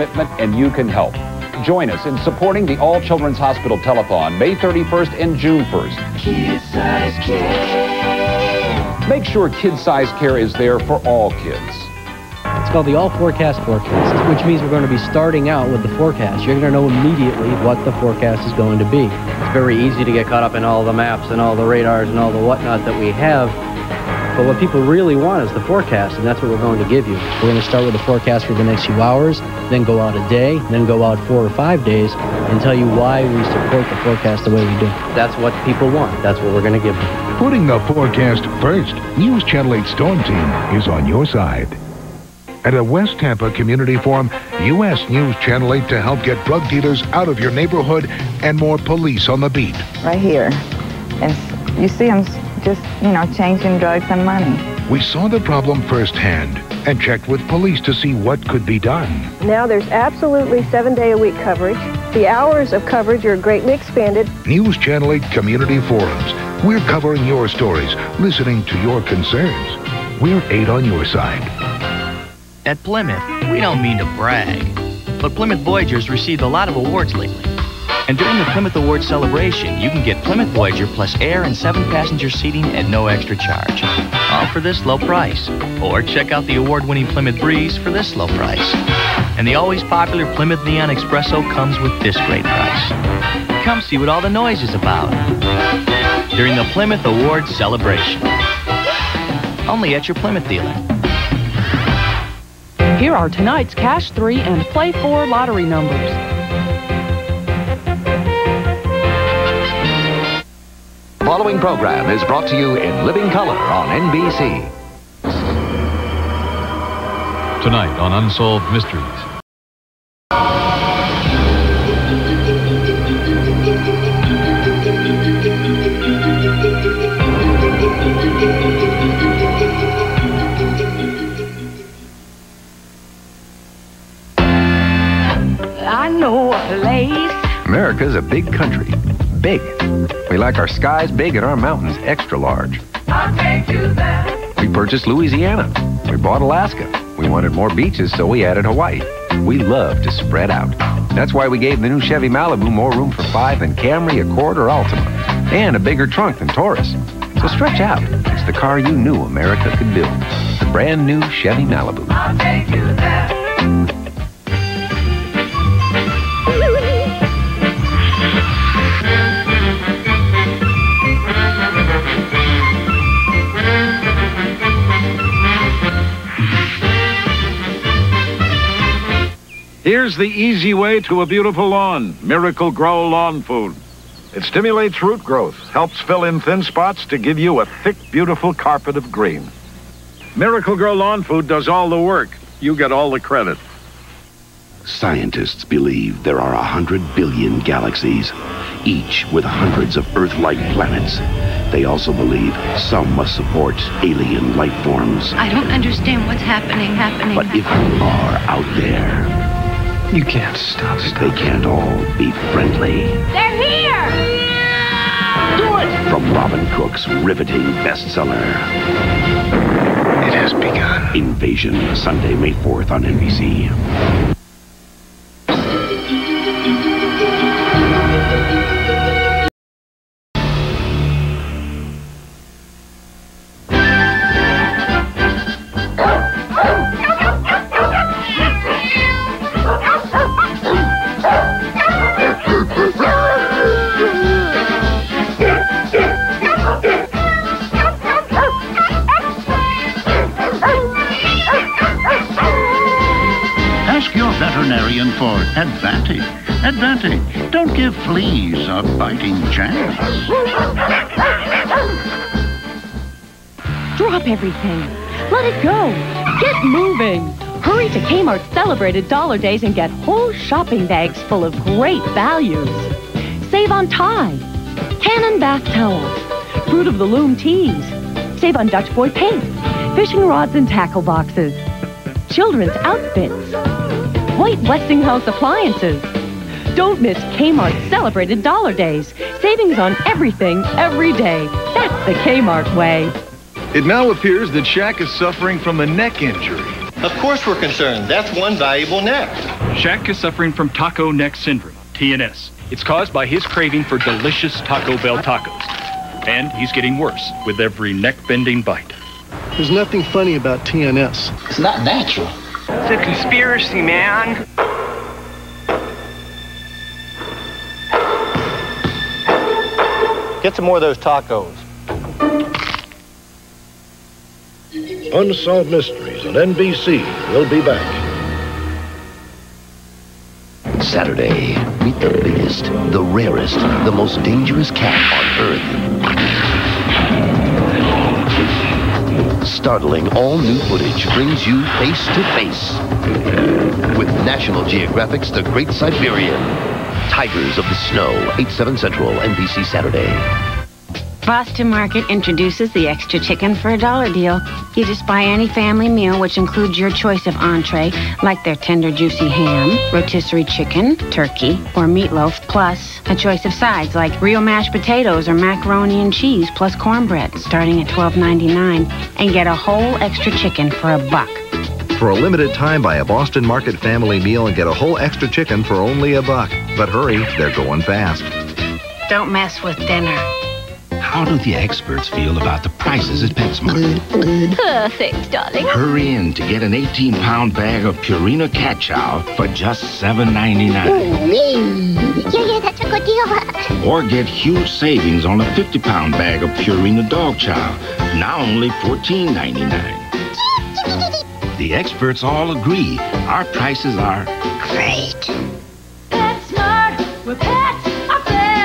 commitment, and you can help. Join us in supporting the All Children's Hospital Telethon May 31st and June 1st. Kid Size Care. Make sure Kid Size Care is there for all kids. It's called the All Forecast, which means we're going to be starting out with the forecast. You're going to know immediately what the forecast is going to be. It's very easy to get caught up in all the maps and all the radars and all the whatnot that we have. But what people really want is the forecast, and that's what we're going to give you. We're going to start with the forecast for the next few hours, then go out a day, then go out 4 or 5 days, and tell you why we support the forecast the way we do. That's what people want. That's what we're going to give them. Putting the forecast first, News Channel 8 Storm Team is on your side. At a West Tampa Community Forum, U.S. News Channel 8 to help get drug dealers out of your neighborhood and more police on the beat. Right here. And you see them just, changing drugs and money. We saw the problem firsthand and checked with police to see what could be done. Now there's absolutely 7-day-a-week coverage. The hours of coverage are greatly expanded. News Channel 8 Community Forums. We're covering your stories, listening to your concerns. We're 8 on your side. At Plymouth, we don't mean to brag, but Plymouth Voyagers received a lot of awards lately. And during the Plymouth Awards celebration, you can get Plymouth Voyager plus air and 7-passenger seating at no extra charge. All for this low price. Or check out the award-winning Plymouth Breeze for this low price. And the always popular Plymouth Neon Espresso comes with this great price. Come see what all the noise is about during the Plymouth Awards celebration. Only at your Plymouth dealer. Here are tonight's Cash 3 and Play 4 lottery numbers. The following program is brought to you in living color on NBC. Tonight on Unsolved Mysteries. I know a place. America's a big country. Big. We like our skies big and our mountains extra large. I'll take you there. We purchased Louisiana. We bought Alaska. We wanted more beaches, so we added Hawaii. We love to spread out. That's why we gave the new Chevy Malibu more room for 5 than Camry, Accord, or Altima. And a bigger trunk than Taurus. So stretch out. It's the car you knew America could build. The brand new Chevy Malibu. I'll take you there. Here's the easy way to a beautiful lawn. Miracle Grow Lawn Food. It stimulates root growth, helps fill in thin spots to give you a thick, beautiful carpet of green. Miracle Grow Lawn Food does all the work. You get all the credit. Scientists believe there are 100 billion galaxies, each with hundreds of Earth-like planets. They also believe some must support alien life forms. I don't understand what's happening. But if you are out there, you can't stop. They can't all be friendly. They're here! Do it! From Robin Cook's riveting bestseller. It has begun. Invasion, Sunday, May 4th on NBC. veterinarian for Advantage. Advantage. Don't give fleas a biting chance. Drop everything. Let it go. Get moving. Hurry to Kmart's celebrated Dollar Days and get whole shopping bags full of great values. Save on Tide, Cannon bath towels, Fruit of the Loom teas. Save on Dutch Boy paint, fishing rods and tackle boxes, children's outfits, white Westinghouse appliances. Don't miss Kmart's celebrated Dollar Days. Savings on everything, every day. That's the Kmart way. It now appears that Shaq is suffering from a neck injury. Of course we're concerned. That's one valuable neck. Shaq is suffering from taco neck syndrome, TNS. It's caused by his craving for delicious Taco Bell tacos. And he's getting worse with every neck-bending bite. There's nothing funny about TNS. It's not natural. It's a conspiracy, man. Get some more of those tacos. Unsolved Mysteries on NBC. We'll be back. Saturday, meet the biggest, the rarest, the most dangerous cat on Earth. Startling all-new footage brings you face to face with National Geographic's The Great Siberian. Tigers of the Snow, 8/7 Central, NBC Saturday. Boston Market introduces the extra chicken for $1 deal. You just buy any family meal, which includes your choice of entree, like their tender, juicy ham, rotisserie chicken, turkey, or meatloaf, plus a choice of sides like real mashed potatoes or macaroni and cheese, plus cornbread, starting at $12.99, and get a whole extra chicken for $1. For a limited time, buy a Boston Market family meal and get a whole extra chicken for only $1. But hurry, they're going fast. Don't mess with dinner. How do the experts feel about the prices at PetSmart? Perfect, darling. Hurry in to get an 18-pound bag of Purina cat chow for just $7.99. Yeah, that's a good deal. Or get huge savings on a 50-pound bag of Purina dog chow, now only $14.99. The experts all agree our prices are great. PetSmart, where pets are family.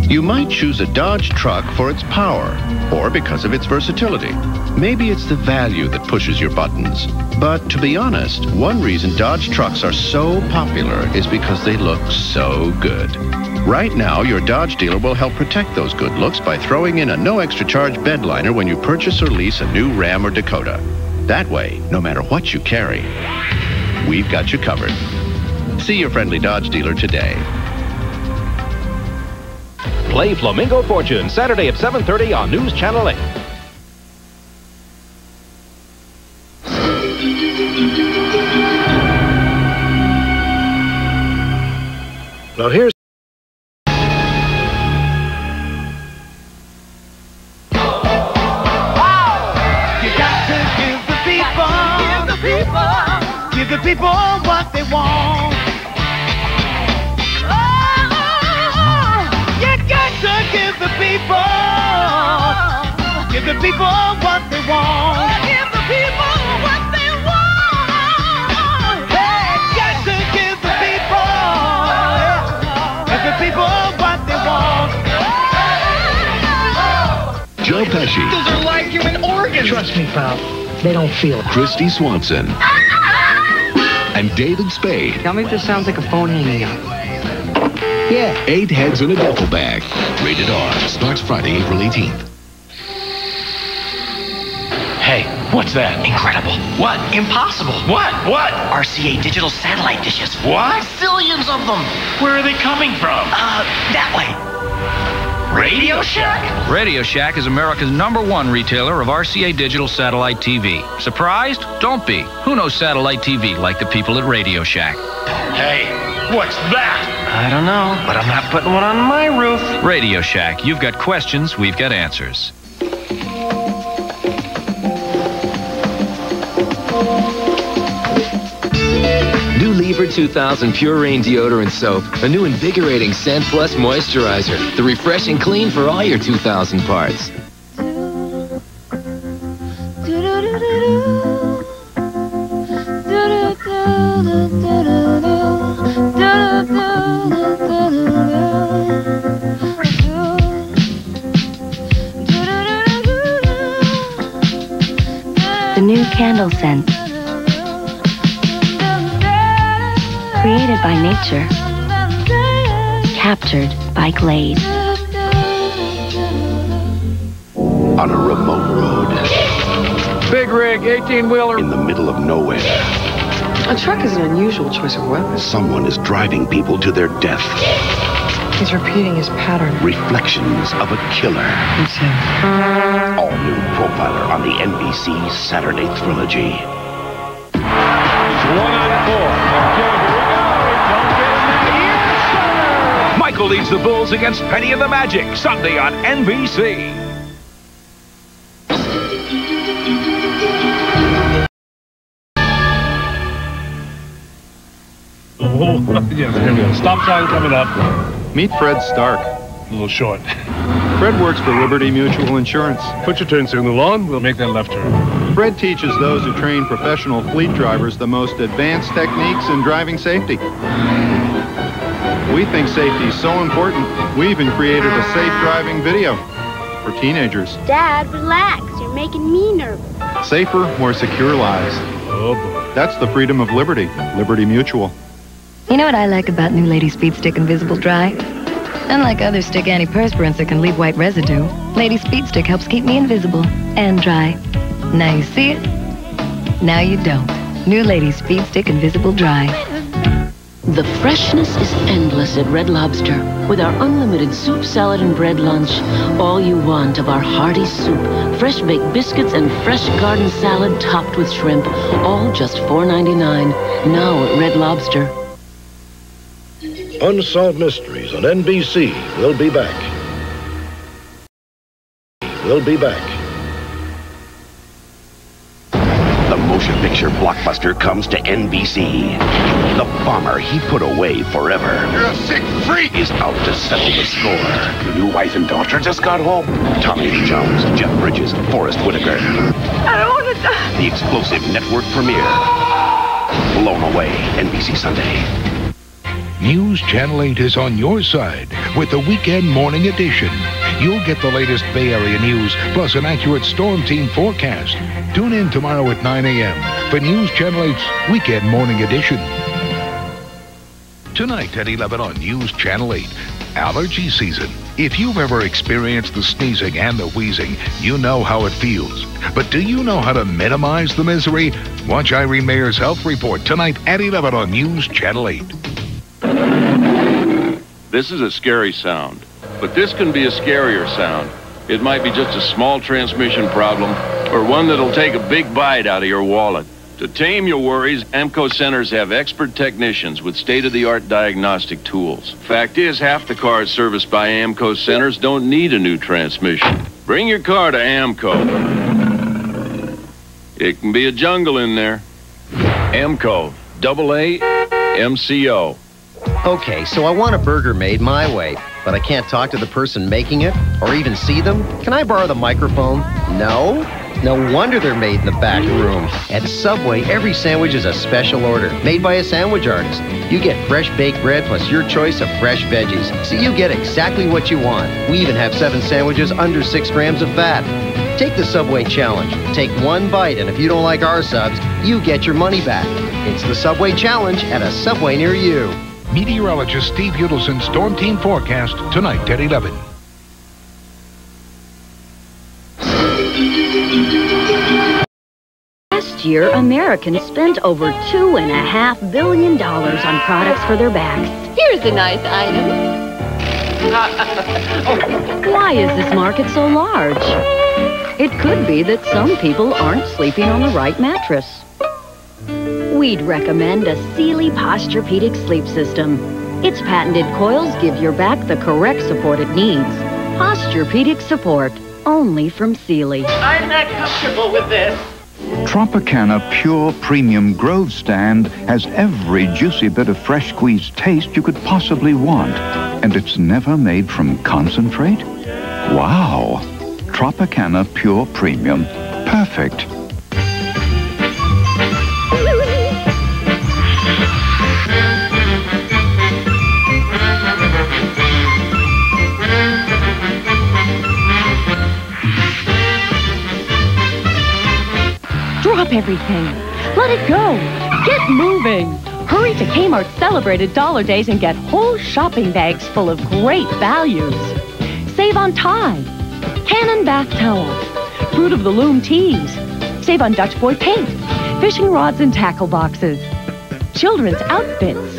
You might choose a Dodge truck for its power or because of its versatility. Maybe it's the value that pushes your buttons. But to be honest, one reason Dodge trucks are so popular is because they look so good. Right now, your Dodge dealer will help protect those good looks by throwing in a no extra charge bed liner when you purchase or lease a new Ram or Dakota. That way, no matter what you carry, we've got you covered. See your friendly Dodge dealer today. Play Flamingo Fortune Saturday at 7:30 on News Channel 8. Now here's Give the people what they want. Oh, you got to give the people what they want. Give the people what they want. Hey, got to give the people what they want. Joe Pesci. Those are like human organs. Trust me, pal. They don't feel it. Christy Swanson. And David Spade. Tell me if this sounds like a phone hanging up. Yeah. 8 heads in a duffel bag. Rated R. Starts Friday, April 18th. Hey, what's that? Incredible. What? Impossible. What? RCA digital satellite dishes. What? Zillions of them. Where are they coming from? That way. Radio Shack. Radio Shack is America's #1 retailer of RCA digital satellite TV. Surprised? Don't be. Who knows satellite TV like the people at Radio Shack? Hey, what's that? I don't know, but I'm not putting one on my roof. Radio Shack. You've got questions, we've got answers. New Lever 2000 Pure Rain Deodorant Soap. A new invigorating Scent Plus Moisturizer. The refreshing clean for all your 2000 parts. The new candle scent. Created by nature. Captured by Glade. On a remote road. Big rig, 18-wheeler. In the middle of nowhere. A truck is an unusual choice of weapon. Someone is driving people to their death. He's repeating his pattern. Reflections of a killer. It's him. All all-new Profiler on the NBC Saturday Trilogy. It's 1-on-4. Michael leads the Bulls against Penny and the Magic, Sunday on NBC. Oh, yes, here we go. Stop sign coming up. Meet Fred Stark. A little short. Fred works for Liberty Mutual Insurance. Put your turn signal on. We'll make that left turn. Fred teaches those who train professional fleet drivers the most advanced techniques in driving safety. We think safety is so important, we even created a safe driving video for teenagers. Dad, relax. You're making me nervous. Safer, more secure lives. Oh, boy. That's the freedom of Liberty. Liberty Mutual. You know what I like about new Lady Speed Stick Invisible Dry? Unlike other stick antiperspirants that can leave white residue, Lady Speed Stick helps keep me invisible and dry. Now you see it, now you don't. New Lady Speed Stick Invisible Dry. The freshness is endless at Red Lobster. With our unlimited soup, salad, and bread lunch, all you want of our hearty soup, fresh baked biscuits, and fresh garden salad topped with shrimp, all just $4.99. Now at Red Lobster. Unsolved Mysteries on NBC. We'll be back. We'll be back. The motion picture blockbuster comes to NBC. The bomber he put away forever. You're a sick freak! Is out to settle the score. Your new wife and daughter just got home. Tommy Lee Jones, Jeff Bridges, Forrest Whitaker. I don't want to die. The explosive network premiere. Blown Away, NBC Sunday. News Channel 8 is on your side with the Weekend Morning Edition. You'll get the latest Bay Area news, plus an accurate storm team forecast. Tune in tomorrow at 9 a.m. for News Channel 8's Weekend Morning Edition. Tonight at 11 on News Channel 8, allergy season. If you've ever experienced the sneezing and the wheezing, you know how it feels. But do you know how to minimize the misery? Watch Irene Mayer's Health Report tonight at 11 on News Channel 8. This is a scary sound, but this can be a scarier sound. It might be just a small transmission problem or one that'll take a big bite out of your wallet. To tame your worries, AMCO centers have expert technicians with state-of-the-art diagnostic tools. Fact is, half the cars serviced by AMCO centers don't need a new transmission. Bring your car to AMCO. It can be a jungle in there. AMCO, AA, MCO. Okay, so I want a burger made my way, but I can't talk to the person making it or even see them. Can I borrow the microphone? No? No wonder they're made in the back room. At Subway, every sandwich is a special order, made by a sandwich artist. You get fresh baked bread plus your choice of fresh veggies, so you get exactly what you want. We even have 7 sandwiches under 6 grams of fat. Take the Subway Challenge. Take one bite, and if you don't like our subs, you get your money back. It's the Subway Challenge at a Subway near you. Meteorologist Steve Udelson's storm team forecast tonight at 11. Last year, Americans spent over $2.5 billion on products for their backs. Here's a nice item. Why is this market so large? It could be that some people aren't sleeping on the right mattress. We'd recommend a Sealy Posturepedic sleep system. Its patented coils give your back the correct support it needs. Posturepedic support, only from Sealy. I'm not comfortable with this. Tropicana Pure Premium Grove Stand has every juicy bit of fresh squeezed taste you could possibly want. And it's never made from concentrate? Wow! Tropicana Pure Premium. Perfect. Drop everything. Let it go. Get moving. Hurry to Kmart's celebrated Dollar Days and get whole shopping bags full of great values. Save on Tide, Canon bath towels, Fruit of the Loom teas. Save on Dutch Boy paint, fishing rods and tackle boxes, children's outfits,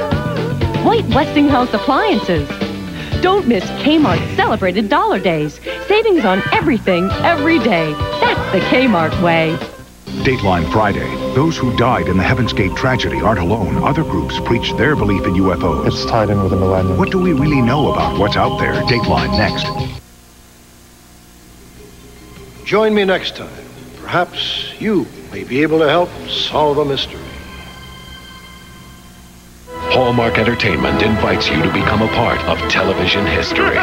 white Westinghouse appliances. Don't miss Kmart's celebrated Dollar Days. Save Savings on everything, every day. That's the Kmart way. Dateline Friday. Those who died in the Heaven's Gate tragedy aren't alone. Other groups preach their belief in UFOs. It's tied in with the millennium. What do we really know about what's out there? Dateline next. Join me next time. Perhaps you may be able to help solve a mystery. Hallmark Entertainment invites you to become a part of television history.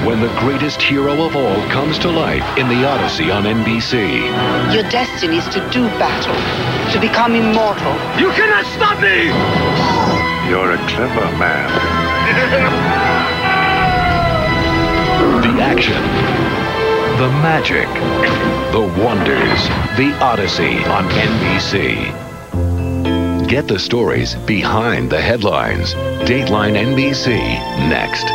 When the greatest hero of all comes to life in The Odyssey on NBC. Your destiny is to do battle, to become immortal. You cannot stop me! You're a clever man. The action, the magic, the wonders. The Odyssey on NBC. Get the stories behind the headlines. Dateline NBC next.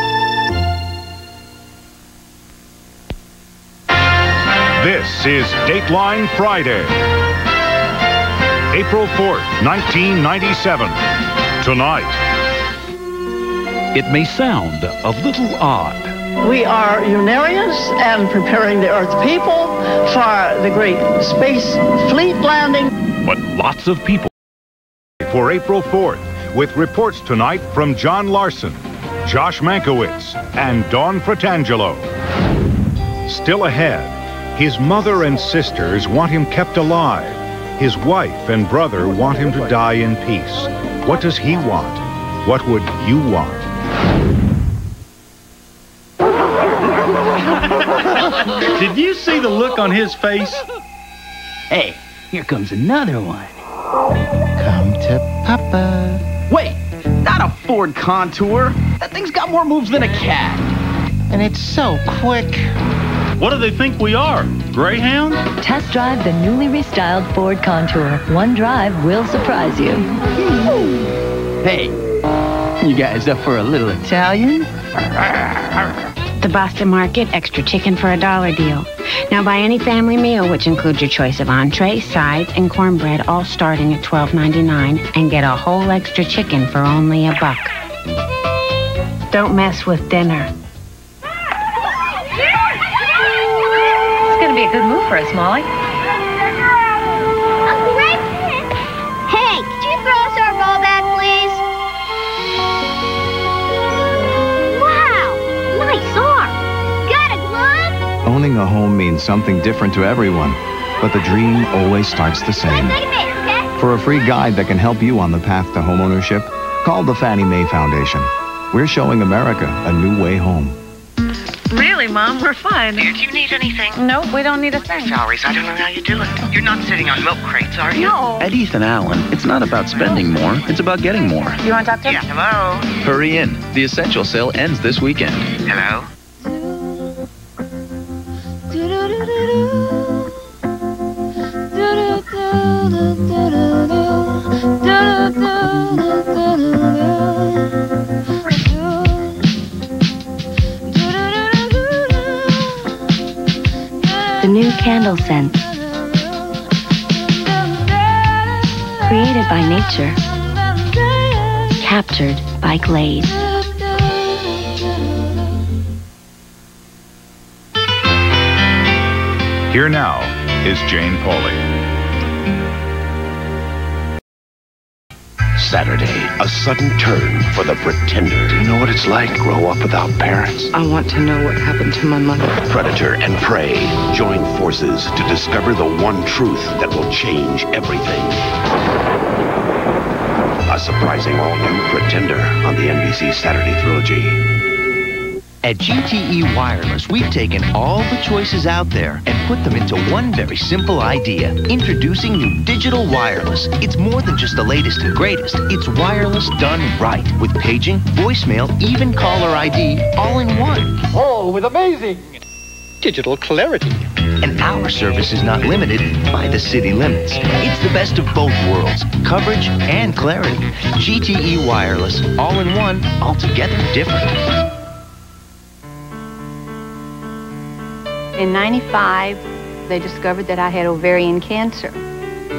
This is Dateline Friday, April 4th, 1997. Tonight. It may sound a little odd. We are Unarians and preparing the Earth people for the great space fleet landing. But lots of people. For April 4th, with reports tonight from John Larson, Josh Mankiewicz, and Dawn Fratangelo. Still ahead. His mother and sisters want him kept alive. His wife and brother want him to die in peace. What does he want? What would you want? Did you see the look on his face? Hey, here comes another one. Come to Papa. Wait, not a Ford Contour. That thing's got more moves than a cat. And it's so quick. What do they think we are? Greyhound? Test drive the newly restyled Ford Contour. One drive will surprise you. Hey, you guys up for a little Italian? The Boston Market extra chicken for $1 deal. Now buy any family meal, which includes your choice of entree, sides, and cornbread, all starting at $12.99, and get a whole extra chicken for only $1. Don't mess with dinner. Be a good move for us, Molly. Uncle Ray? Hey, could you throw us our ball back, please? Wow, nice arm. Got a glove? Owning a home means something different to everyone, but the dream always starts the same. For a free guide that can help you on the path to homeownership, call the Fannie Mae Foundation. We're showing America a new way home. Really, Mom, we're fine. Do you need anything? Nope, we don't need a thing. Salaries, I don't know how you do it. You're not sitting on milk crates, are you? No. At Ethan Allen, it's not about spending more, it's about getting more. You want to talk to him? Yeah, hello? Hurry in. The essential sale ends this weekend. Hello? The new candle scent. Created by nature. Captured by Glade. Here now is Jane Pauley. Saturday, a sudden turn for the pretender. Do you know what it's like to grow up without parents? I want to know what happened to my mother. Predator and prey join forces to discover the one truth that will change everything. A surprising all-new Pretender on the NBC Saturday Trilogy. At GTE Wireless, we've taken all the choices out there and put them into one very simple idea. Introducing new digital wireless. It's more than just the latest and greatest. It's wireless done right. With paging, voicemail, even caller ID, all in one. All with amazing digital clarity. And our service is not limited by the city limits. It's the best of both worlds. Coverage and clarity. GTE Wireless. All in one, altogether different. In '95, they discovered that I had ovarian cancer.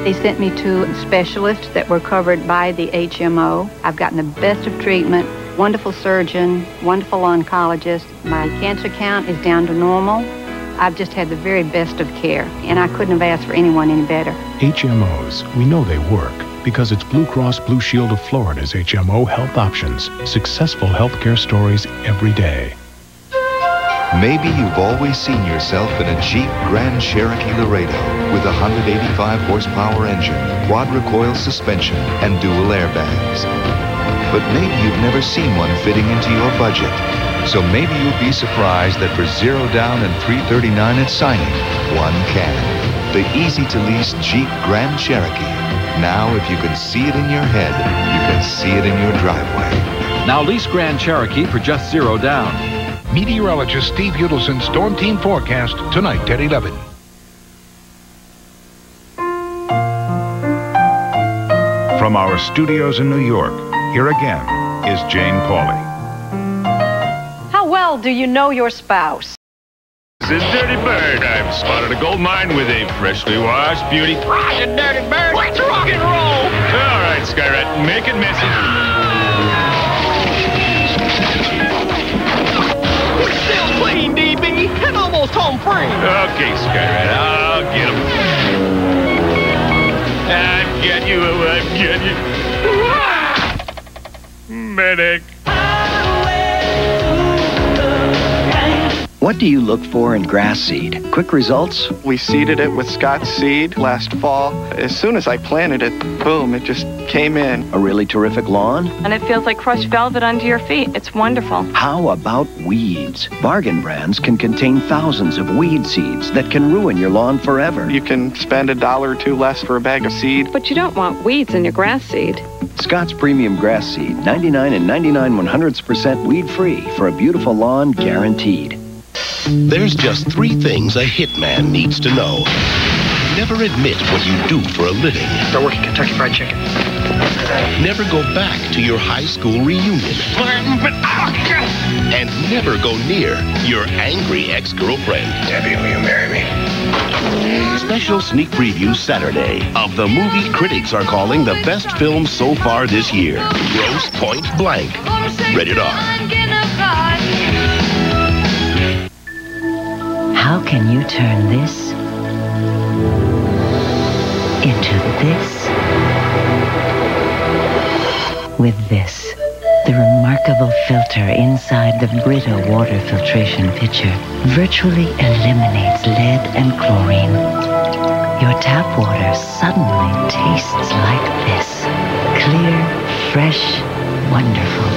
They sent me to specialists that were covered by the HMO. I've gotten the best of treatment, wonderful surgeon, wonderful oncologist. My cancer count is down to normal. I've just had the very best of care, and I couldn't have asked for anyone any better. HMOs, we know they work because it's Blue Cross Blue Shield of Florida's HMO Health Options. Successful healthcare stories every day. Maybe you've always seen yourself in a Jeep Grand Cherokee Laredo with a 185 horsepower engine, quad-recoil suspension, and dual airbags. But maybe you've never seen one fitting into your budget. So maybe you'll be surprised that for $0 down and $339 at signing, one can. The easy-to-lease Jeep Grand Cherokee. Now, if you can see it in your head, you can see it in your driveway. Now lease Grand Cherokee for just $0 down. Meteorologist Steve Udelson's Storm Team forecast tonight at 11. From our studios in New York, here again is Jane Pauley. How well do you know your spouse? This is Dirty Bird. I've spotted a gold mine with a freshly washed beauty. Roger, Dirty Bird. Let's rock and roll. All right, Skyrat, make it messy. Still clean, DB, and almost home free. Okay, Skyrat, I'll get him. I've got you, I've got you. Medic. What do you look for in grass seed? Quick results? We seeded it with Scott's seed last fall. As soon as I planted it, boom, it just came in. A really terrific lawn? And it feels like crushed velvet under your feet. It's wonderful. How about weeds? Bargain brands can contain thousands of weed seeds that can ruin your lawn forever. You can spend $1 or $2 less for a bag of seed. But you don't want weeds in your grass seed. Scott's Premium Grass Seed, 99 and 99 100% weed-free for a beautiful lawn guaranteed. There's just 3 things a hitman needs to know. Never admit what you do for a living. Start working Kentucky Fried Chicken. Never go back to your high school reunion. And never go near your angry ex-girlfriend. Debbie, will you marry me? Special sneak preview Saturday of the movie critics are calling the best film so far this year. Gross Point Blank. Rated R. How can you turn this into this? With this, the remarkable filter inside the Brita water filtration pitcher virtually eliminates lead and chlorine. Your tap water suddenly tastes like this. Clear, fresh, wonderful.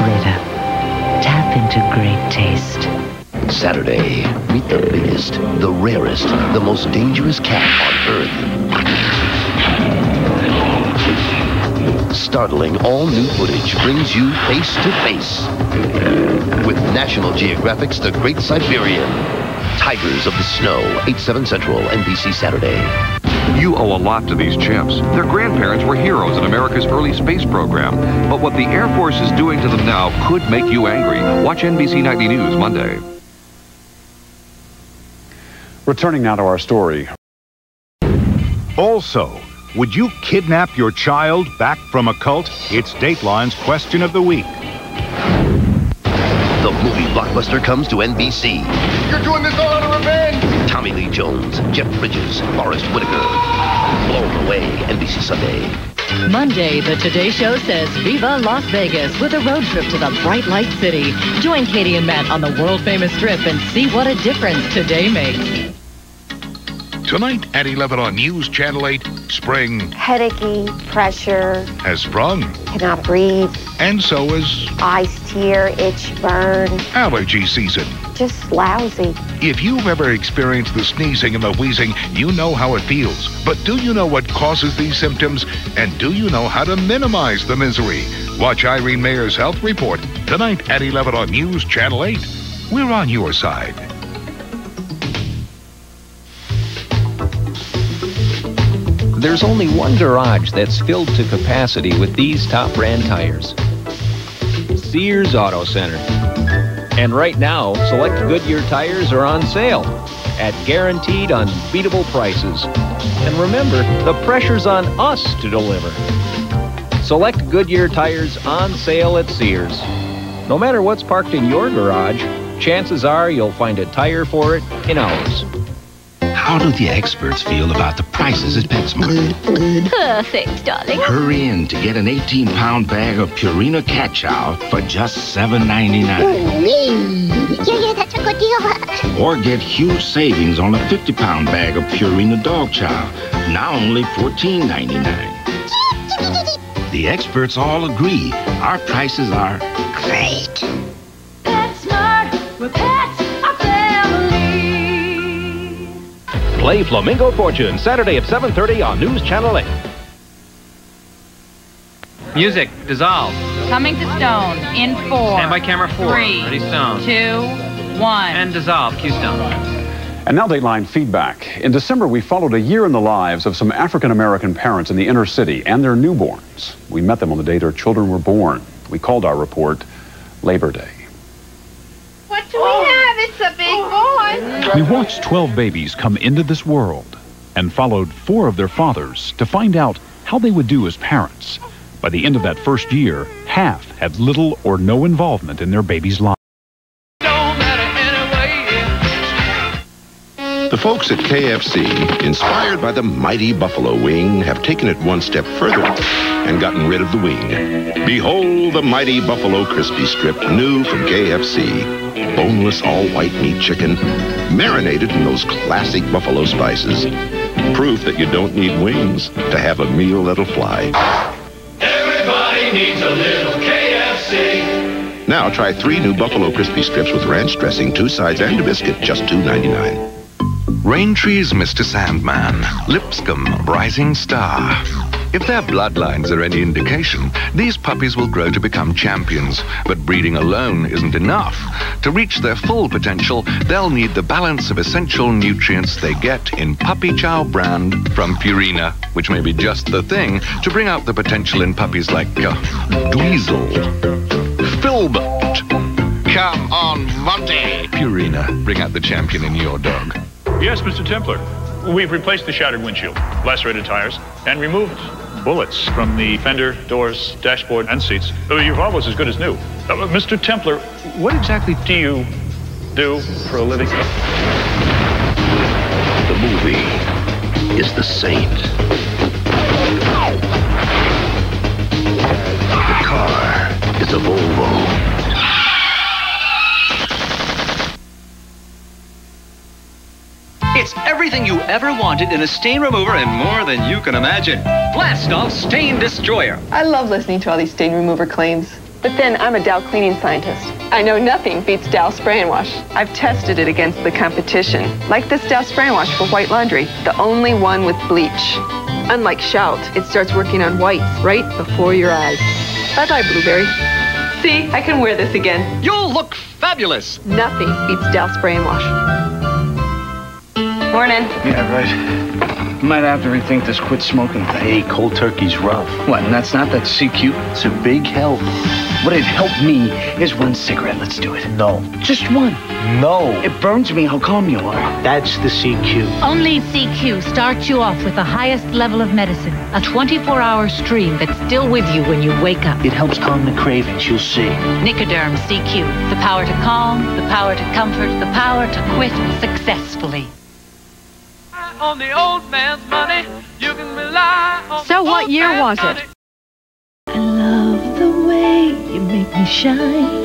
Brita. Tap into great taste. Saturday, meet the biggest, the rarest, the most dangerous cat on Earth. Startling all-new footage brings you face to face with National Geographic's The Great Siberian. Tigers of the Snow, 8/7 Central, NBC Saturday. You owe a lot to these chimps. Their grandparents were heroes in America's early space program. But what the Air Force is doing to them now could make you angry. Watch NBC Nightly News Monday. Returning now to our story. Also, would you kidnap your child back from a cult? It's Dateline's question of the week. The movie blockbuster comes to NBC. You're doing this all out of revenge! Tommy Lee Jones, Jeff Bridges, Forrest Whitaker. Blown away, NBC Sunday. Monday, the Today Show says Viva Las Vegas with a road trip to the Bright Light City. Join Katie and Matt on the world-famous strip and see what a difference today makes. Tonight at 11 on News Channel 8, spring headachy, pressure, has sprung. Cannot breathe. And so is eyes tear, itch, burn. Allergy season. Just lousy. If you've ever experienced the sneezing and the wheezing, you know how it feels. But do you know what causes these symptoms? And do you know how to minimize the misery? Watch Irene Mayer's Health Report tonight at 11 on News Channel 8. We're on your side. There's only one garage that's filled to capacity with these top brand tires. Sears Auto Center. And right now, select Goodyear tires are on sale at guaranteed unbeatable prices. And remember, the pressure's on us to deliver. Select Goodyear tires on sale at Sears. No matter what's parked in your garage, chances are you'll find a tire for it in ours. How do the experts feel about the prices at PetSmart? Perfect, darling. Hurry in to get an 18-pound bag of Purina cat chow for just $7.99. Yeah, that's a good deal. Or get huge savings on a 50-pound bag of Purina dog chow, now only $14.99. The experts all agree our prices are great. PetSmart, where pets are family. Play Flamingo Fortune Saturday at 7:30 on News Channel 8. Music, dissolve. Coming to stone in 4. Stand by camera 4. 3, Ready, stone. 2, 1. And dissolve, cue stone. And now Dateline feedback. In December, we followed a year in the lives of some African-American parents in the inner city and their newborns. We met them on the day their children were born. We called our report Labor Day. What do we have? It's a big boy. We watched 12 babies come into this world and followed 4 of their fathers to find out how they would do as parents. By the end of that first year, half had little or no involvement in their baby's life. The folks at KFC, inspired by the mighty buffalo wing, have taken it one step further and gotten rid of the wing. Behold the mighty buffalo crispy strip, new from KFC. Boneless, all-white meat chicken, marinated in those classic buffalo spices. Proof that you don't need wings to have a meal that'll fly. Everybody needs a little KFC. Now try 3 new buffalo crispy strips with ranch dressing, 2 sides, and a biscuit, just $2.99. Raintree's Mr. Sandman, Lipscomb, Rising Star. If their bloodlines are any indication, these puppies will grow to become champions. But breeding alone isn't enough. To reach their full potential, they'll need the balance of essential nutrients they get in Puppy Chow brand from Purina, which may be just the thing to bring out the potential in puppies like Dweezil, Filbert. Come on, Monday. Purina, bring out the champion in your dog. Yes, Mr. Templar. We've replaced the shattered windshield, lacerated tires, and removed bullets from the fender, doors, dashboard, and seats. Your Volvo's as good as new. Mr. Templar, what exactly do you do for a living? The movie is The Saint. The car is a Volvo. It's everything you ever wanted in a stain remover and more than you can imagine. Blast Off Stain Destroyer. I love listening to all these stain remover claims. But then I'm a Dow cleaning scientist. I know nothing beats Dow Spray and Wash. I've tested it against the competition. Like this Dow Spray and Wash for white laundry, the only one with bleach. Unlike Shout, it starts working on whites right before your eyes. Bye-bye, Blueberry. See, I can wear this again. You'll look fabulous. Nothing beats Dow Spray and Wash. Morning. Yeah, right. Might have to rethink this quit smoking thing. Hey, cold turkey's rough. What, and that's not that CQ? It's a big help. What'd help me is one cigarette. Let's do it. No. Just one. No. It burns me how calm you are. That's the CQ. Only CQ starts you off with the highest level of medicine. A 24-hour stream that's still with you when you wake up. It helps calm the cravings, you'll see. Nicoderm CQ. The power to calm, the power to comfort, the power to quit successfully. On the old man's money, you can rely on. So what year was it? I love the way you make me shine.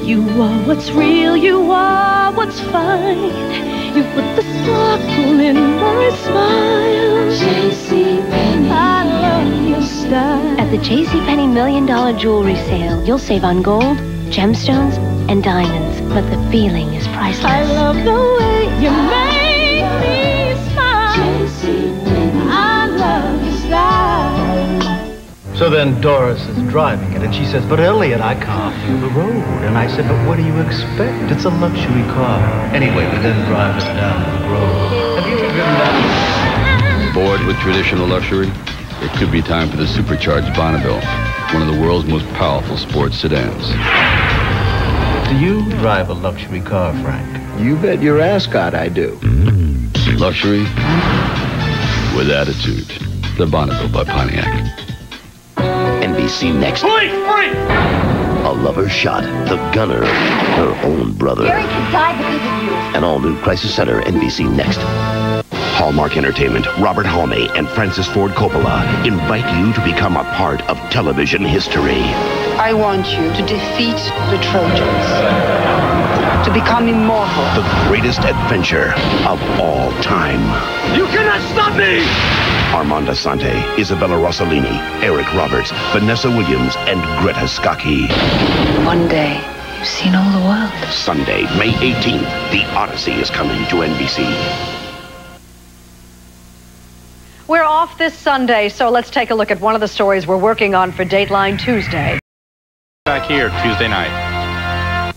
You are what's real, you are what's fine. You put the sparkle in my smile. JCPenney, I love your style. At the JCPenney $1 Million Jewelry Sale, you'll save on gold, gemstones, and diamonds. But the feeling is priceless. I love the way you make me. I love your style. So then Doris is driving it, and she says, "But Elliot, I can't feel the road." And I said, "But what do you expect? It's a luxury car." Anyway, we then drive it down the road. Have you driven down? Bored with traditional luxury? It could be time for the supercharged Bonneville, one of the world's most powerful sports sedans. Do you drive a luxury car, Frank? You bet your ascot I do. Luxury with attitude. The Bonneville by Pontiac. NBC Next. Police! Free! A lover shot, the gunner, her own brother. Gary could die because of you. An all-new Crisis Center, NBC Next. Hallmark Entertainment, Robert Halme, and Francis Ford Coppola invite you to become a part of television history. I want you to defeat the Trojans, to become immortal. The greatest adventure of all time. You cannot stop me! Armand Assante, Isabella Rossellini, Eric Roberts, Vanessa Williams, and Greta Scacchi. One day, you've seen all the world. Sunday, May 18th, The Odyssey is coming to NBC. We're off this Sunday, so let's take a look at one of the stories we're working on for Dateline Tuesday. Back here Tuesday night.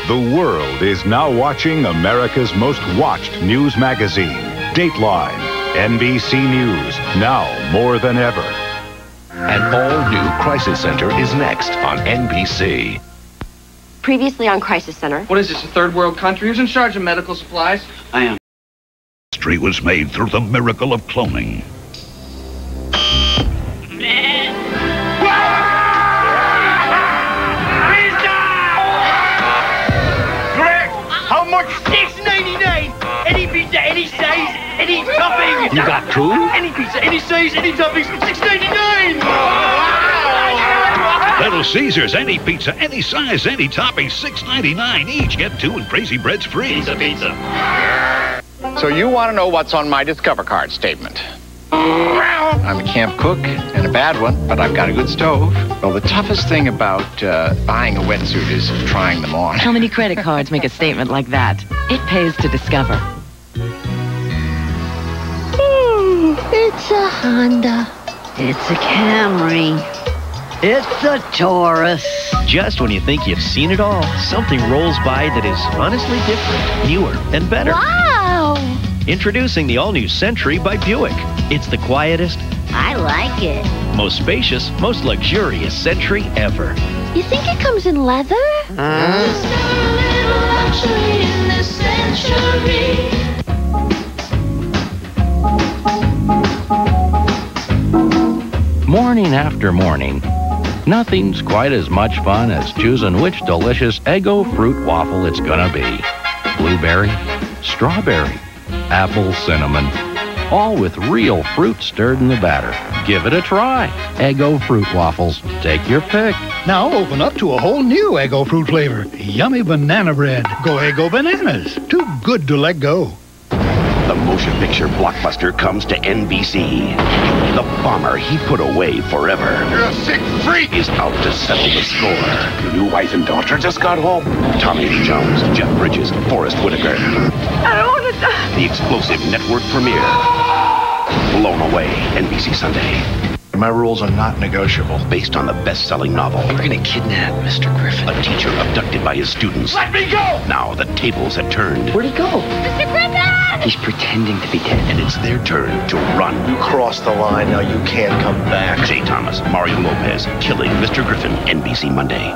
The world is now watching America's most watched news magazine, Dateline. NBC News, now more than ever. An all-new Crisis Center is next on NBC. Previously on Crisis Center. What is this, a third world country? Who's in charge of medical supplies? I am. History was made through the miracle of cloning. How much? $6.99. Any pizza, any size, any topping. You got two? Any pizza, any size, any toppings. $6.99. Little Caesars, any pizza, any size, any topping, $6.99 each. Get two and Crazy Bread's free. Pizza. So you want to know what's on my Discover Card statement? I'm a camp cook, and a bad one, but I've got a good stove. Well, the toughest thing about buying a wetsuit is trying them on. How many credit cards make a statement like that? It pays to discover. It's a Honda. It's a Camry. It's a Taurus. Just when you think you've seen it all, something rolls by that is honestly different, newer, and better. Wow! Introducing the all-new Century by Buick. It's the quietest, I like it. most spacious, most luxurious Century ever. You think it comes in leather? Morning after morning, nothing's quite as much fun as choosing which delicious Eggo fruit waffle it's gonna be. Blueberry, strawberry, apple, cinnamon, all with real fruit stirred in the batter. Give it a try. Eggo fruit waffles. Take your pick. Now open up to a whole new Eggo fruit flavor. Yummy banana bread. Go Eggo bananas. Too good to let go. The motion picture blockbuster comes to NBC. The bomber he put away forever. You're a sick freak! Is out to settle the score. Your new wife and daughter just got home. Tommy Lee Jones, Jeff Bridges, Forrest Whitaker. I don't want to die. The explosive network premiere. Blown Away, NBC Sunday. My rules are not negotiable. Based on the best-selling novel. You're gonna kidnap Mr. Griffin. A teacher abducted by his students. Let me go! Now the tables have turned. Where'd he go? Mr. Griffin! He's pretending to be dead. And it's their turn to run. You crossed the line, now you can't come back. Jay Thomas, Mario Lopez, Killing Mr. Griffin, NBC Monday.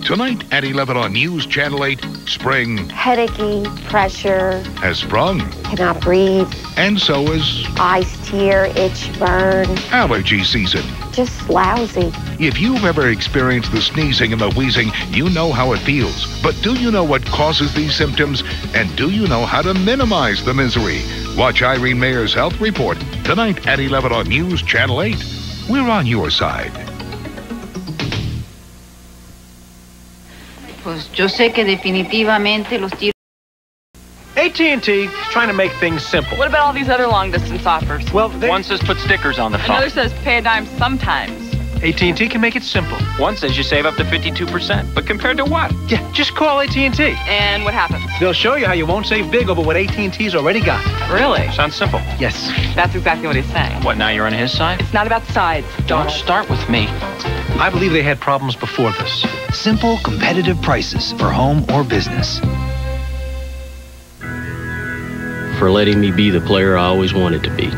Tonight at 11 on News Channel 8, spring Headachy, pressure, has sprung. cannot breathe, And so is eyes tear, itch, burn, allergy season. just lousy. If you've ever experienced the sneezing and the wheezing, you know how it feels. But do you know what causes these symptoms? And do you know how to minimize the misery? Watch Irene Mayer's Health Report tonight at 11 on News Channel 8. We're on your side. Pues yo sé que definitivamente los tiros. AT&T is trying to make things simple. What about all these other long-distance offers? Well, One says put stickers on the phone. Another says pay a dime sometimes. AT&T can make it simple. One says you save up to 52%. But compared to what? Yeah, just call AT&T. And what happens? They'll show you how you won't save big over what AT&T's already got. Really? Sounds simple. Yes. That's exactly what he's saying. What, now you're on his side? It's not about sides. Don't start with me. I believe they had problems before this. Simple, competitive prices for home or business. For letting me be the player I always wanted to be.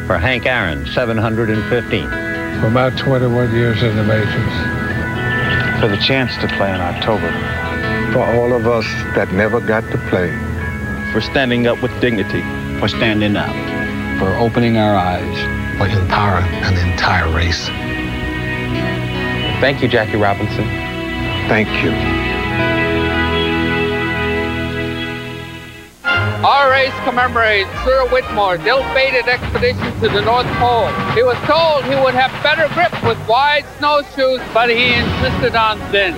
For Hank Aaron, 715. For about 21 years in the majors. For the chance to play in October. For all of us that never got to play. For standing up with dignity. For standing up. For opening our eyes. will empower an entire race. Thank you, Jackie Robinson. Thank you. Our race commemorates Sir Whitmore's ill-fated expedition to the North Pole. He was told he would have better grip with wide snowshoes, but he insisted on thin.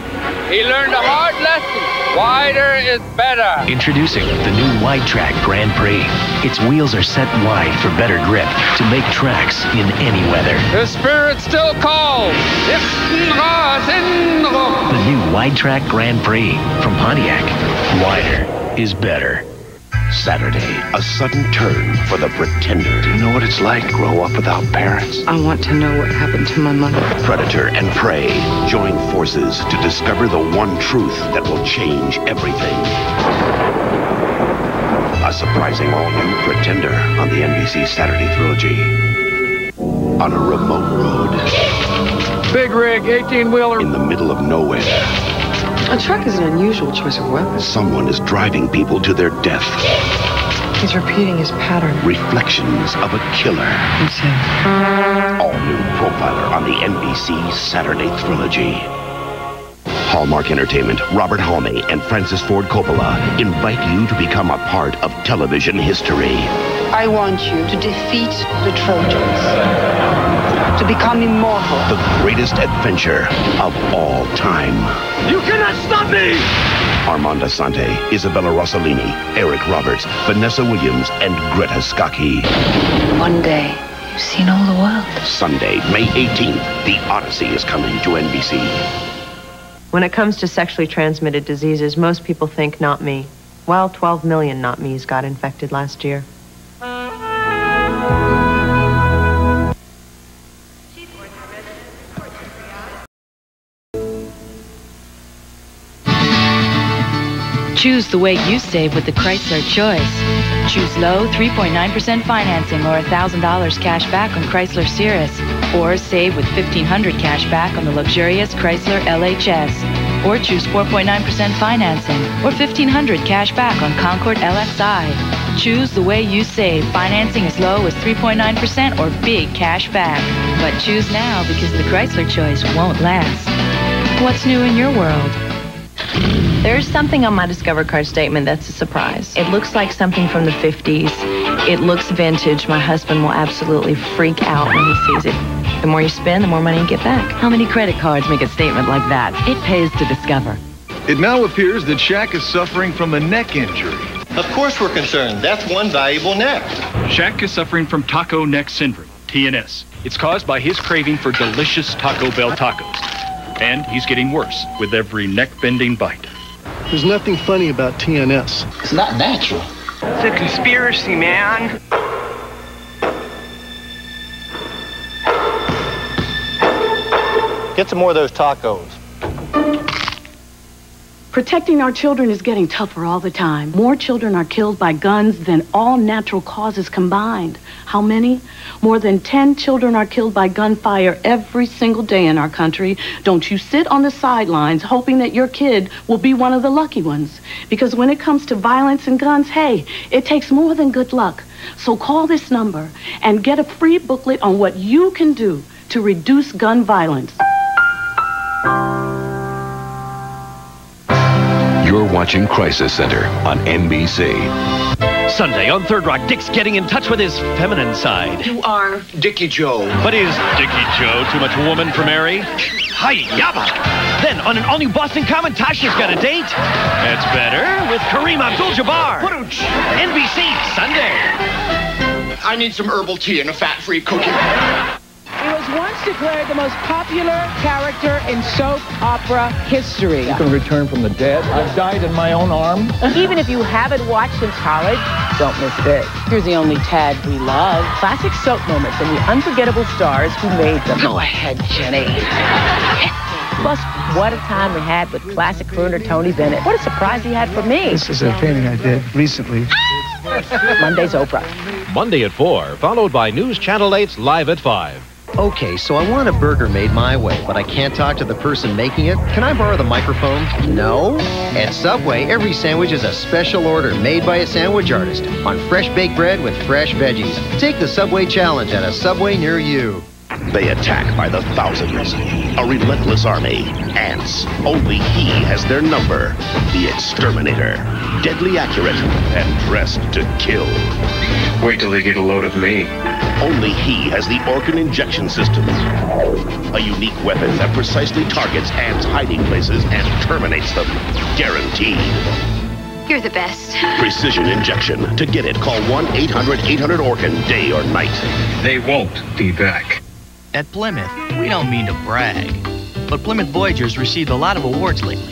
He learned a hard lesson. Wider is better. Introducing the new Wide Track Grand Prix. Its wheels are set wide for better grip to make tracks in any weather. The spirit still calls. The new Wide Track Grand Prix from Pontiac. Wider is better. Saturday, a sudden turn for the pretender. Do you know what it's like to grow up without parents? I want to know what happened to my mother. Predator and prey join forces to discover the one truth that will change everything. A surprising all-new Pretender on the NBC Saturday Trilogy. On a remote road. Big rig, 18-wheeler. In the middle of nowhere. A truck is an unusual choice of weapon. Someone is driving people to their death. He's repeating his pattern. Reflections of a killer. It's him. All-new Profiler on the NBC Saturday Trilogy. Hallmark Entertainment, Robert Halme, and Francis Ford Coppola invite you to become a part of television history. I want you to defeat the Trojans. To become immortal. The greatest adventure of all time. You cannot stop me! Armand Assante, Isabella Rossellini, Eric Roberts, Vanessa Williams, and Greta Scacchi. One day, you've seen all the world. Sunday, May 18th, The Odyssey is coming to NBC. When it comes to sexually transmitted diseases, most people think not me. Well, 12 million not me's got infected last year. Choose the way you save with the Chrysler Choice. Choose low 3.9% financing or $1,000 cash back on Chrysler Cirrus. Or save with $1,500 cash back on the luxurious Chrysler LHS. Or choose 4.9% financing or $1,500 cash back on Concord LXI. Choose the way you save. Financing as low as 3.9% or big cash back. But choose now because the Chrysler Choice won't last. What's new in your world? There's something on my Discover card statement that's a surprise. It looks like something from the 50s. It looks vintage. My husband will absolutely freak out when he sees it. The more you spend, the more money you get back. How many credit cards make a statement like that? It pays to Discover. It now appears that Shaq is suffering from a neck injury. Of course we're concerned. That's one valuable neck. Shaq is suffering from taco neck syndrome, TNS. It's caused by his craving for delicious Taco Bell tacos. And he's getting worse with every neck-bending bite. There's nothing funny about TNS. It's not natural. It's a conspiracy, man. Get some more of those tacos. Protecting our children is getting tougher all the time. More children are killed by guns than all natural causes combined. How many? More than 10 children are killed by gunfire every single day in our country. Don't you sit on the sidelines hoping that your kid will be one of the lucky ones. Because when it comes to violence and guns, hey, it takes more than good luck. So call this number and get a free booklet on what you can do to reduce gun violence. You're watching Crisis Center on NBC. Sunday on Third Rock, Dick's getting in touch with his feminine side. You are Dickie Joe. But is Dickie Joe too much woman for Mary? Hi-yabba! Then on an all-new Boston Common, Tasha's got a date. That's better with Kareem Abdul-Jabbar. NBC, Sunday. I need some herbal tea and a fat-free cookie. He was once declared the most popular character in soap opera history. You can return from the dead. I've died in my own arm. Even if you haven't watched since college, don't miss this. Here's the only Tad we love. Classic soap moments and the unforgettable stars who made them. Go ahead, Jenny. Plus, what a time we had with classic crooner Tony Bennett. What a surprise he had for me. This is a painting I did recently. Monday's Oprah. Monday at 4, followed by News Channel 8's Live at 5. Okay, so I want a burger made my way, but I can't talk to the person making it. Can I borrow the microphone? No? At Subway, every sandwich is a special order made by a sandwich artist on fresh baked bread with fresh veggies. Take the Subway challenge at a Subway near you. They attack by the thousands. A relentless army. Ants. Only he has their number. The Exterminator. Deadly accurate and dressed to kill. Wait till they get a load of me. Only he has the organ injection system. A unique weapon that precisely targets ants' hiding places and terminates them. Guaranteed. You're the best. Precision injection. To get it, call 1-800-800-ORGAN, day or night. They won't be back. At Plymouth, we don't mean to brag, but Plymouth Voyager's received a lot of awards lately.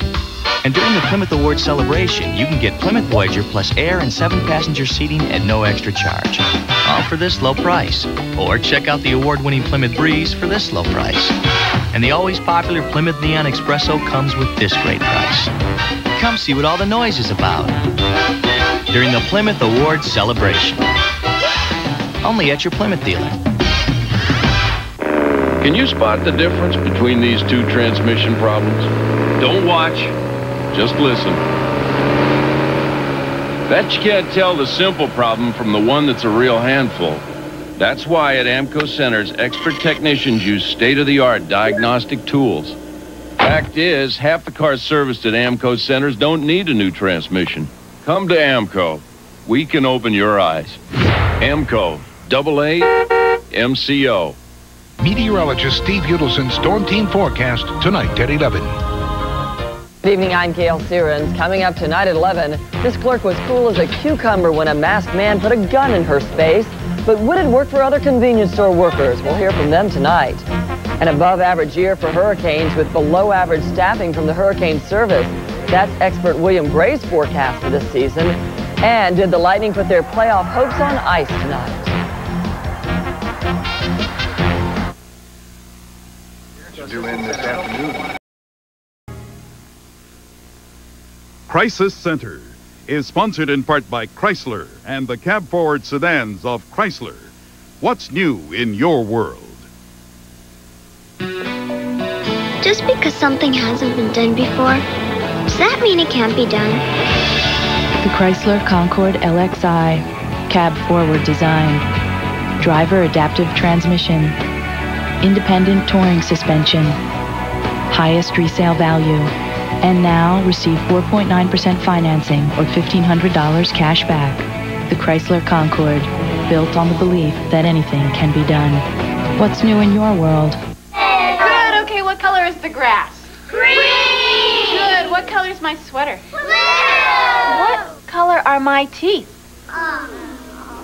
And during the Plymouth Awards celebration, you can get Plymouth Voyager plus air and 7-passenger seating at no extra charge. All for this low price. Or check out the award-winning Plymouth Breeze for this low price. And the always popular Plymouth Neon Espresso comes with this great price. Come see what all the noise is about during the Plymouth Awards celebration. Only at your Plymouth dealer. Can you spot the difference between these two transmission problems? Don't watch, just listen. Bet you can't tell the simple problem from the one that's a real handful. That's why at AMCO Centers, expert technicians use state-of-the-art diagnostic tools. Fact is, half the cars serviced at AMCO Centers don't need a new transmission. Come to AMCO. We can open your eyes. AMCO, AA, MCO. Meteorologist Steve Udelson Storm Team Forecast tonight at 11. Good evening, I'm Gail Sierens. Coming up tonight at 11, this clerk was cool as a cucumber when a masked man put a gun in her face. But would it work for other convenience store workers? We'll hear from them tonight. An above-average year for hurricanes with below-average staffing from the hurricane service. That's expert William Gray's forecast for this season. And did the Lightning put their playoff hopes on ice tonight? Due in this afternoon. Crisis Center is sponsored in part by Chrysler and the cab-forward sedans of Chrysler. What's new in your world? Just because something hasn't been done before, does that mean it can't be done? The Chrysler Concorde LXI, cab-forward design, driver adaptive transmission, independent touring suspension, highest resale value, and now receive 4.9% financing or $1,500 cash back. The Chrysler Concorde, built on the belief that anything can be done. What's new in your world? Good, okay, what color is the grass? Green! Good, what color is my sweater? Blue! What color are my teeth?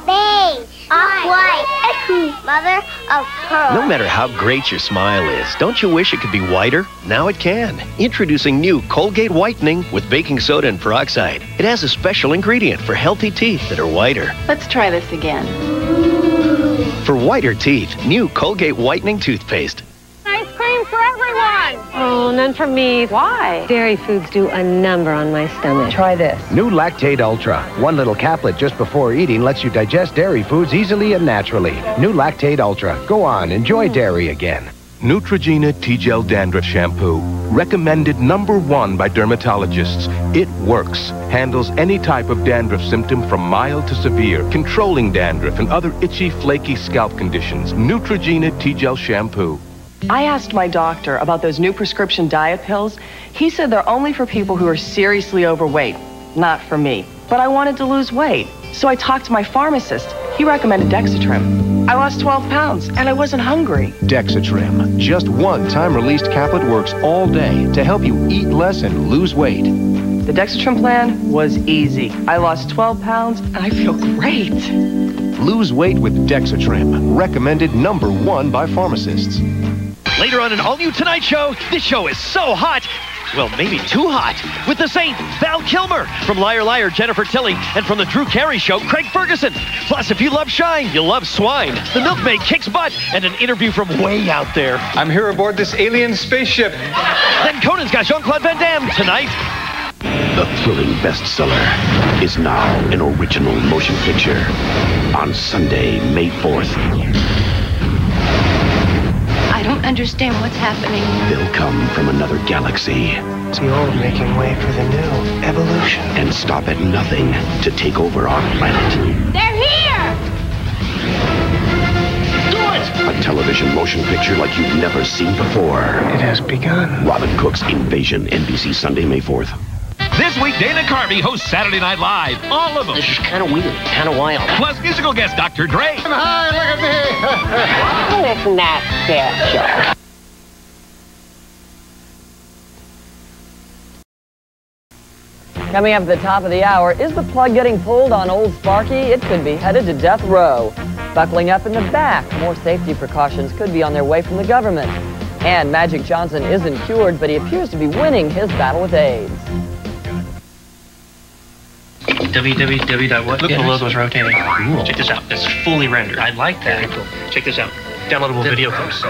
Beige. Off-white. Mother of pearl. No matter how great your smile is, don't you wish it could be whiter? Now it can. Introducing new Colgate Whitening with baking soda and peroxide. It has a special ingredient for healthy teeth that are whiter. Let's try this again. For whiter teeth, new Colgate Whitening toothpaste. Ice cream for everyone! Oh, none for me. Why? Dairy foods do a number on my stomach. Try this. New Lactate Ultra. One little caplet just before eating lets you digest dairy foods easily and naturally. New Lactate Ultra. Go on, enjoy dairy again. Neutrogena T-Gel Dandruff Shampoo. Recommended #1 by dermatologists. It works. Handles any type of dandruff symptom from mild to severe, controlling dandruff and other itchy, flaky scalp conditions. Neutrogena T-Gel Shampoo. I asked my doctor about those new prescription diet pills. He said they're only for people who are seriously overweight, not for me. But I wanted to lose weight, so I talked to my pharmacist. He recommended Dexatrim. I lost 12 pounds, and I wasn't hungry. Dexatrim. Just one-time released caplet works all day to help you eat less and lose weight. The Dexatrim plan was easy. I lost 12 pounds, and I feel great. Lose weight with Dexatrim. Recommended #1 by pharmacists. Later on an all-new Tonight Show, this show is so hot, well, maybe too hot, with the Saint, Val Kilmer, from Liar Liar, Jennifer Tilly, and from the Drew Carey Show, Craig Ferguson. Plus, if you love Shine, you'll love Swine. The Milkmaid kicks butt, and an interview from way out there. I'm here aboard this alien spaceship. Then Conan's got Jean-Claude Van Damme tonight. The thrilling bestseller is now an original motion picture on Sunday, May 4th. don't understand what's happening. They'll come from another galaxy. It's the old making way for the new. Evolution. And stop at nothing to take over our planet. They're here! Do it! A television motion picture like you've never seen before. It has begun. Robin Cook's Invasion, NBC Sunday, May 4th. This week, Dana Carvey hosts Saturday Night Live. All of them. This is kind of weird, kind of wild. Plus musical guest Dr. Dre. Hi, look at me. Listen, that's that show. Coming up at the top of the hour, is the plug getting pulled on old Sparky? It could be headed to death row. Buckling up in the back, more safety precautions could be on their way from the government. And Magic Johnson isn't cured, but he appears to be winning his battle with AIDS. www.what? Look, the logo's rotating. Cool. Check this out. It's fully rendered. I like that. Very cool. Check this out. Downloadable video clips.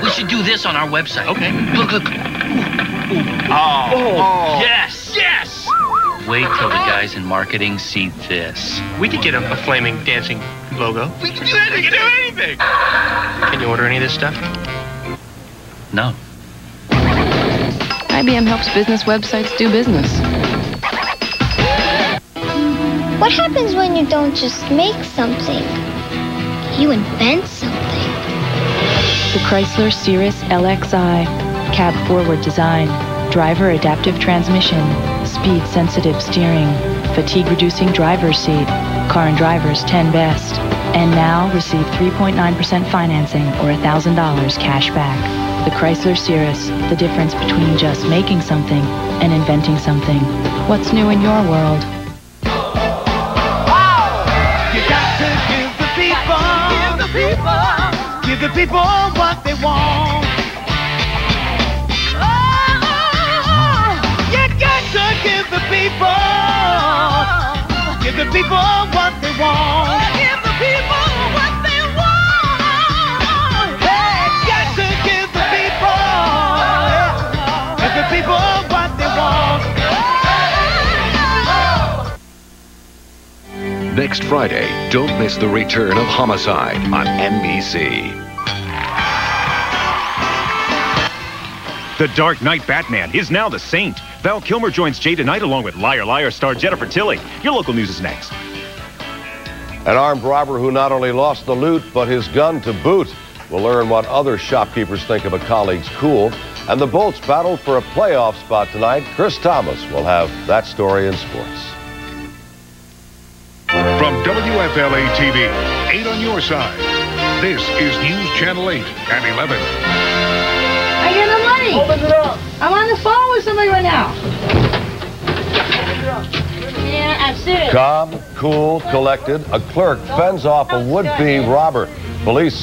We should do this on our website. Okay. Look. Oh. Yes. Yes. Wait till the guys in marketing see this. We could get a flaming dancing logo. We can do that. We can do anything. Can you order any of this stuff? No. IBM helps business websites do business. What happens when you don't just make something? You invent something. The Chrysler Cirrus LXi. Cab forward design. Driver adaptive transmission. Speed sensitive steering. Fatigue reducing driver's seat. Car and Driver's 10 best. And now receive 3.9% financing or $1,000 cash back. The Chrysler Cirrus. The difference between just making something and inventing something. What's new in your world? Give the people what they want. Oh, you got to give the people what they want. Give the people what they want. Hey, got to give the people what they want. Next Friday, don't miss the return of Homicide on NBC. The Dark Knight Batman is now the Saint. Val Kilmer joins Jay tonight along with Liar Liar star Jennifer Tilly. Your local news is next. An armed robber who not only lost the loot, but his gun to boot. We'll learn what other shopkeepers think of a colleague's cool. And the Bolts battled for a playoff spot tonight. Chris Thomas will have that story in sports. From WFLA TV, 8 on your side. This is News Channel 8 and 11. I get the money. Open it up. I'm on the phone with somebody right now. Yeah, I'm serious. Calm, cool, collected, a clerk fends off a would-be robber. Police